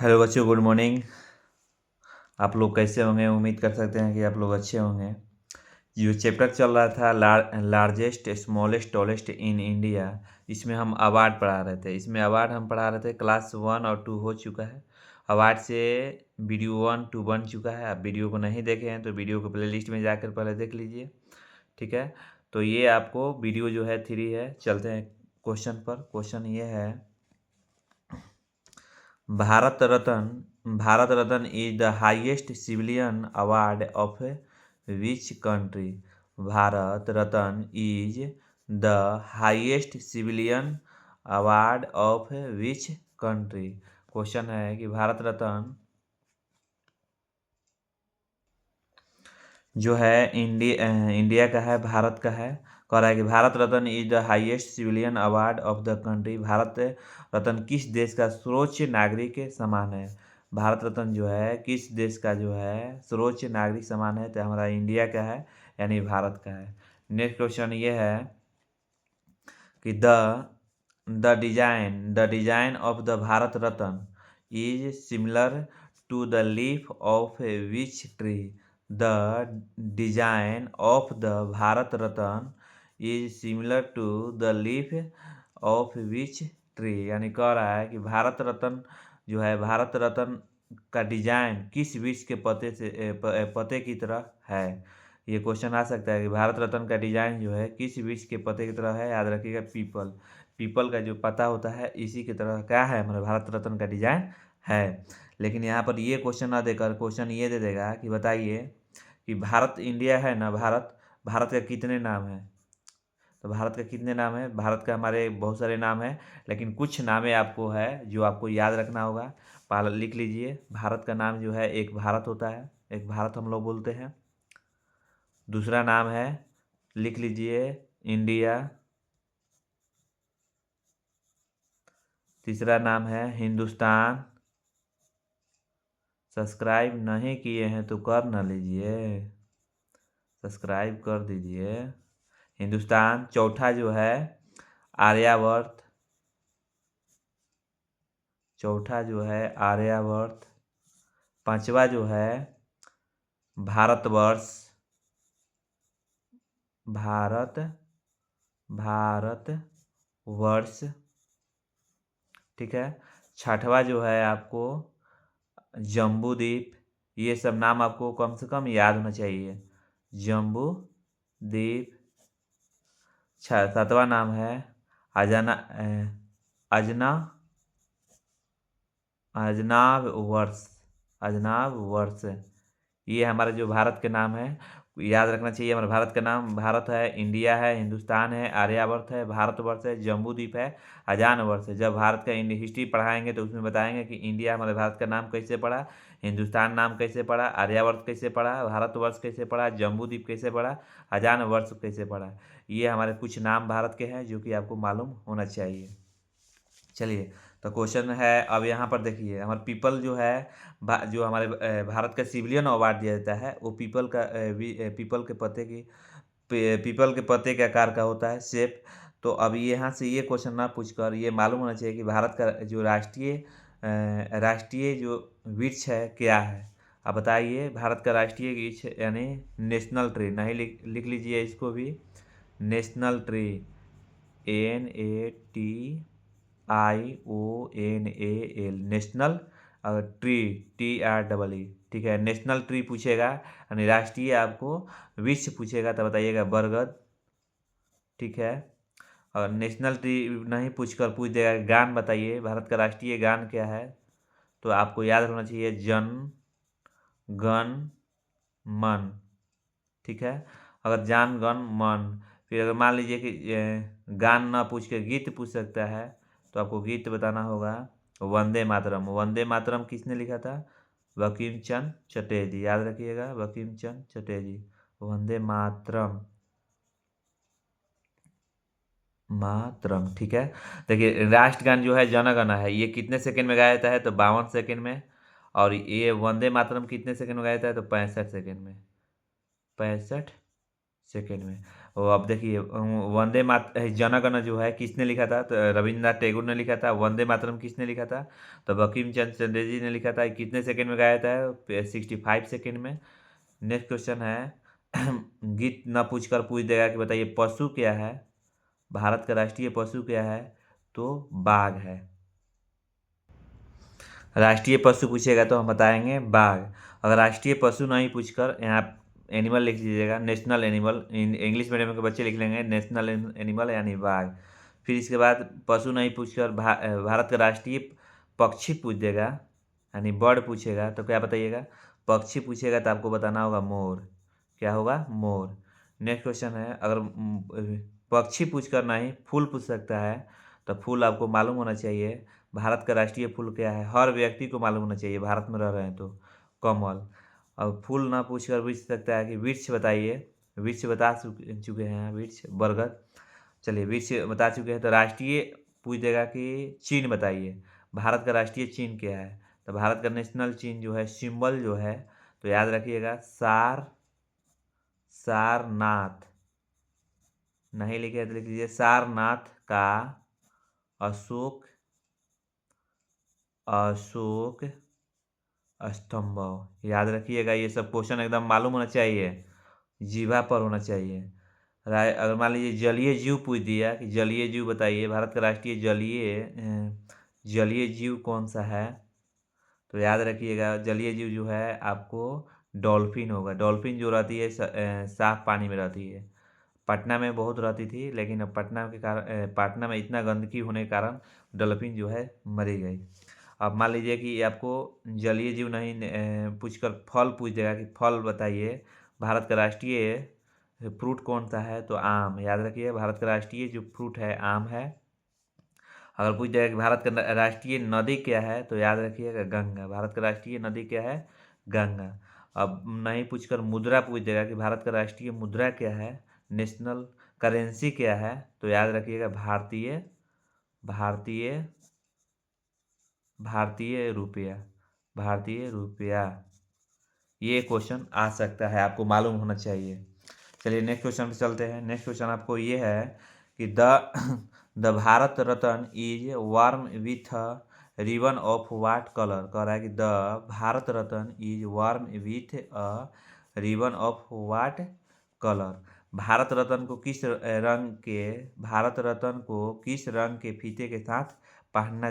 Hello बच्चों, good morning. आप लोग कैसे होंगे? उम्मीद कर सकते हैं कि आप लोग अच्छे होंगे। जो चैप्टर चल रहा था largest smallest tallest in India, इसमें हम अवार्ड पढ़ा रहे थे। इसमें अवार्ड हम पढ़ा रहे थे, क्लास 1 और 2 हो चुका है। अवार्ड से वीडियो 1-2 बन चुका है। आप वीडियो को नहीं देखे हैं तो वीडियो को प्लेलिस्ट में जाकर पहले देख लीजिए, ठीक है। तो ये आपको वीडियो जो है 3 है। चलते हैं क्वेश्चन पर। क्वेश्चन ये है, Bharat Ratna is the highest civilian award of which country? Bharat Ratna is the highest civilian award of which country? Question है कि भारत रत्न जो है इंडिया का है, भारत का है। कह रहा है कि Bharat Ratna is the highest civilian award of the country. Bharat Ratna किस देश का सर्वोच्च नागरिक समान है? भारत रत्न जो है किस देश का जो है सर्वोच्च नागरिक समान है? तो हमारा इंडिया का है, यानी भारत का है। नेक्स्ट क्वेश्चन ये है कि the design of the Bharat Ratna is similar to the leaf of which tree? The design of the Bharat Ratna is similar to the leaf of which tree? यानी कह रहा है कि भारत रत्न जो है, भारत रत्न का डिजाइन किस वृक्ष के पत्ते की तरह है? ये क्वेश्चन आ सकता है कि भारत रत्न का डिजाइन जो है किस वृक्ष के पत्ते की तरह है। याद रखिएगा, पीपल का जो पत्ता होता है इसी की तरह क्या है, हमारे भारत रत्न का डिजाइन है। लेकिन यहाँ पर ये क्वेश्चन ना देकर क्वेश्चन ये दे देगा कि बताइए कि भारत इंडिया है ना, भारत का कितने नाम है? तो भारत का कितने नाम है? भारत का हमारे बहुत सारे नाम है, लेकिन कुछ नामें आपको है जो आपको याद रखना होगा। पहले लिख लीजिए। भारत का नाम जो है, एक भारत होता है, एक भारत हम लोग बोलते हैं। दूसरा नाम है, लिख लीजिए, इंडिया। तीसरा नाम है हिंदुस्तान। सब्सक्राइब नहीं किए हैं तो कर ना लीजिए, सब्सक्राइब कर दीजिए। हिंदुस्तान। चौथा जो है आर्यावर्त। चौथा जो है आर्यावर्त। पांचवा जो है भारतवर्ष। भारतवर्ष, ठीक है। छठवा जो है आपको जम्बू द्वीप। ये सब नाम आपको कम से कम याद होना चाहिए। जम्बू द्वीप। सातवां नाम है अजना अजना अजनाब वर्ष। अजनाब वर्ष। ये हमारे जो भारत के नाम है, याद रखना चाहिए। हमारे भारत का नाम भारत है, इंडिया है, हिंदुस्तान है, आर्यावर्त है, भारतवर्ष है, जम्बूद्वीप है, अजान वर्ष है। जब भारत का हिस्ट्री पढ़ाएंगे तो उसमें बताएंगे कि इंडिया हमारे भारत का नाम कैसे पड़ा, हिंदुस्तान नाम कैसे पड़ा, आर्यावर्त कैसे पड़ा, भारतवर्ष कैसे पड़ा, जम्बूद्वीप कैसे पड़ा, अजान वर्ष कैसे पड़ा। ये हमारे कुछ नाम भारत के हैं जो कि आपको मालूम होना चाहिए। चलिए, तो क्वेश्चन है अब यहाँ पर देखिए, हमारे पीपल जो है, जो हमारे भारत का सिविलियन अवार्ड दिया जाता है वो पीपल के पत्ते के आकार का होता है, शेप। तो अब यहाँ से ये क्वेश्चन ना पूछकर ये मालूम होना चाहिए कि भारत का जो राष्ट्रीय जो वृक्ष है क्या है। अब बताइए, भारत का राष्ट्रीय वृक्ष यानी नेशनल ट्री, नहीं लिख लीजिए इसको भी, national tree, NATIONAL, national, tree, TREE, ठीक है। नेशनल ट्री पूछेगा यानी राष्ट्रीय आपको वृक्ष पूछेगा तो बताइएगा बरगद, ठीक है। और नेशनल ट्री नहीं पूछ देगा गान बताइए, भारत का राष्ट्रीय गान क्या है? तो आपको याद होना चाहिए जन गण मन, ठीक है। अगर जान गण मन, फिर अगर मान लीजिए कि गान ना पूछ के गीत पूछ सकता है तो आपको गीत बताना होगा वंदे मातरम। वंदे मातरम किसने लिखा था? बंकिम चंद्र चटर्जी, याद रखिएगा, बंकिम चंद्र चटर्जी। वंदे मातरम, ठीक है। देखिए, राष्ट्रगान जो है जन गण है, ये कितने सेकंड में गाया जाता है? तो 52 सेकंड में। और ये वंदे मातरम कितने सेकंड में गाया जाता है? तो 65 सेकंड में, 65 सेकंड में। वो अब देखिए वंदे मात जन गण जो है किसने लिखा था, तो रविंद्रनाथ टैगोर ने लिखा था। वंदे मातरम किसने लिखा था, तो बंकिम चंद्र चटर्जी ने लिखा था। कितने सेकंड में गाया था, 65 सेकंड में। नेक्स्ट क्वेश्चन है गीत न पूछकर पूछ देगा कि बताइए पशु क्या है, भारत का राष्ट्रीय पशु क्या है, तो बाघ है। राष्ट्रीय पशु पूछेगा तो हम बताएंगे बाघ। अगर राष्ट्रीय पशु नहीं पूछकर यहाँ एनिमल लिख लीजिएगा, नेशनल एनिमल। इंग्लिश मीडियम के बच्चे लिख लेंगे नेशनल एनिमल यानी बाघ। फिर इसके बाद पशु नहीं पूछकर भारत का राष्ट्रीय पक्षी पूछ देगा, यानी बर्ड पूछेगा, तो क्या बताइएगा, पक्षी पूछेगा तो आपको बताना होगा मोर। क्या होगा, मोर। नेक्स्ट क्वेश्चन है, अगर पक्षी पूछकर नहीं फूल पूछ सकता है, तो फूल आपको मालूम होना चाहिए। भारत का राष्ट्रीय फूल क्या है, हर व्यक्ति को मालूम होना चाहिए, भारत में रह रहे हैं तो कमल। अब फूल ना पूछकर पूछ सकता है कि वृक्ष बताइए, वृक्ष बता चुके हैं, वृक्ष बरगद। चलिए वृक्ष बता चुके हैं, तो राष्ट्रीय पूछ देगा कि चीन बताइए, भारत का राष्ट्रीय चीन क्या है, तो भारत का नेशनल चीन जो है, सिंबल जो है, तो याद रखिएगा सारनाथ। नहीं लिखे तो लिख लीजिए सारनाथ का अशोक स्तंभ। याद रखिएगा, ये सब क्वेश्चन एकदम मालूम होना चाहिए, जीवा पर होना चाहिए। अगर मान लीजिए जलीय जीव पूछ दिया कि जलीय जीव बताइए, भारत का राष्ट्रीय जलीय जीव कौन सा है, तो याद रखिएगा जलीय जीव जो है आपको डॉल्फिन होगा। डॉल्फिन जो रहती है साफ पानी में रहती है। पटना में बहुत रहती थी, लेकिन अब पटना में इतना गंदगी होने के कारण डॉल्फिन जो है मरी गई। अब मान लीजिए कि आपको जलीय जीव नहीं पूछकर फल पूछ देगा कि फल बताइए, भारत का राष्ट्रीय फ्रूट कौन सा है, तो आम। याद रखिए भारत का राष्ट्रीय जो फ्रूट है आम है। अगर पूछ देगा कि भारत का राष्ट्रीय नदी क्या है, तो याद रखिएगा गंगा। भारत का राष्ट्रीय नदी क्या है, गंगा। अब नहीं पूछकर मुद्रा पूछ देगा कि भारत का राष्ट्रीय मुद्रा क्या है, नेशनल करेंसी क्या है, तो याद रखिएगा भारतीय भारतीय भारतीय रुपया, भारतीय रुपया। ये क्वेश्चन आ सकता है, आपको मालूम होना चाहिए। चलिए नेक्स्ट क्वेश्चन पे चलते हैं। नेक्स्ट क्वेश्चन आपको ये है कि the Bharat Ratna is worn with ribbon of what colour. कह रहा है कि the Bharat Ratna is worn with a ribbon of what colour. Bharat Ratna को किस रंग के भारत रत्न को किस रंग के फीते के साथ पहना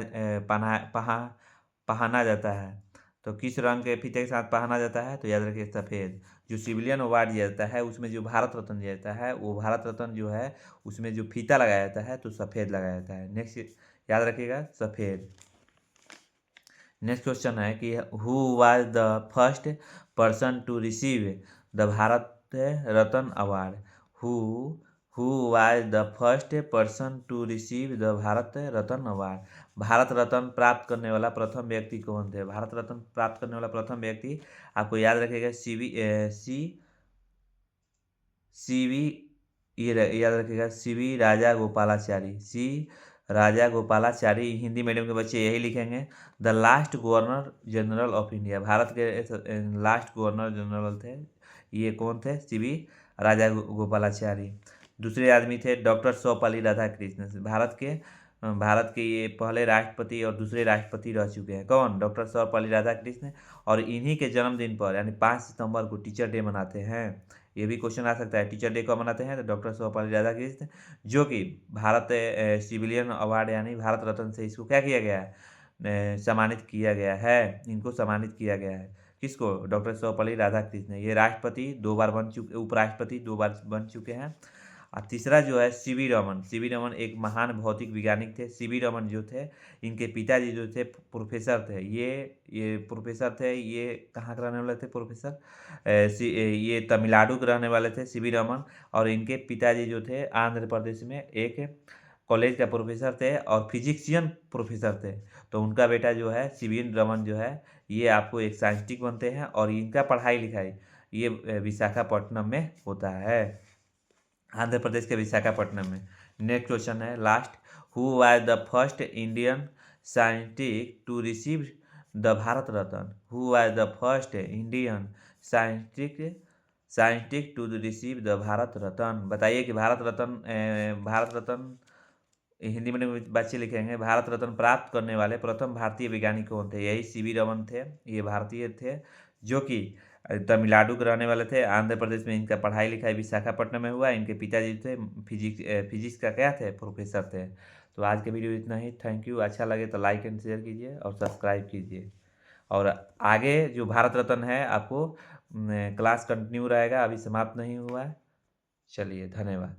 जाता है, तो किस रंग के फीते के साथ पहना जाता है, तो याद रखिए सफ़ेद। जो सिविलियन अवार्ड दिया जाता है उसमें जो भारत रत्न दिया जाता है, वो भारत रत्न जो है उसमें जो फीता लगाया जाता है तो सफ़ेद लगाया जाता है। नेक्स्ट याद रखिएगा सफ़ेद। नेक्स्ट क्वेश्चन है कि who was the first person to receive the Bharat Ratna award. Who was the first person to receive the Bharat Ratna award. Bharat Ratna प्राप्त करने वाला प्रथम व्यक्ति कौन थे, भारत रत्न प्राप्त करने वाला प्रथम व्यक्ति आपको याद रखिएगा सीवी ये याद रखिएगा सीवी राजा गोपालाचारी। राजा गोपालाचारी। हिंदी मीडियम के बच्चे यही लिखेंगे। The last governor general of India, Bharat के लास्ट गवर्नर जनरल थे, ये कौन थे, सीवी राजा गोपालाचारी। दूसरे आदमी थे डॉक्टर सर्वपल्ली राधाकृष्णन। भारत के ये पहले राष्ट्रपति और दूसरे राष्ट्रपति रह चुके हैं। कौन, डॉक्टर सर्वपल्ली राधाकृष्णन। और इन्हीं के जन्मदिन पर यानी 5 सितंबर को टीचर डे मनाते हैं। ये भी क्वेश्चन आ सकता है, टीचर डे कब मनाते हैं, तो डॉक्टर सर्वपल्ली राधाकृष्णन, जो कि भारत सिविलियन अवार्ड यानी भारत रत्न से इसको क्या किया गया है, सम्मानित किया गया है। इनको सम्मानित किया गया है, किसको, डॉक्टर सर्वपल्ली राधाकृष्णन। ये राष्ट्रपति 2 बार बन चुके, उपराष्ट्रपति 2 बार बन चुके हैं। और तीसरा जो है सीवी रमन एक महान भौतिक वैज्ञानिक थे। सीवी रमन जो थे, इनके पिताजी जो थे प्रोफेसर थे। ये प्रोफेसर थे, ये कहाँ के रहने वाले थे प्रोफेसर, ये तमिलनाडु के रहने वाले थे सीवी रमन। और इनके पिताजी जो थे आंध्र प्रदेश में एक कॉलेज का प्रोफेसर थे और फिजिक्सियन प्रोफेसर थे। तो उनका बेटा जो है सीवी रमन जो है, ये आपको एक साइंटिस्ट बनते हैं और इनका पढ़ाई लिखाई ये विशाखापट्टनम में होता है, आंध्र प्रदेश के विशाखापट्टनम में। नेक्स्ट क्वेश्चन है last, who was the first Indian scientist to receive the Bharat Ratna. Who was the first Indian scientist scientist to receive the Bharat Ratna. बताइए कि भारत रत्न हिंदी में बच्चे लिखेंगे, भारत रत्न प्राप्त करने वाले प्रथम भारतीय वैज्ञानिक कौन थे? यही सीवी रमन थे। ये भारतीय थे जो कि तमिलनाडु के रहने वाले थे। आंध्र प्रदेश में इनका पढ़ाई लिखाई विशाखापट्टनम में हुआ। इनके पिताजी थे फिजिक्स का क्या थे? प्रोफेसर थे। तो आज के वीडियो इतना ही। Thank you. अच्छा लगे तो लाइक एंड शेयर कीजिए और सब्सक्राइब कीजिए। और आगे जो भारत रत्न है आपको क्लास कंटिन्यू रहेगा, अभी समाप्त नहीं हुआ है। चलिए, धन्यवाद।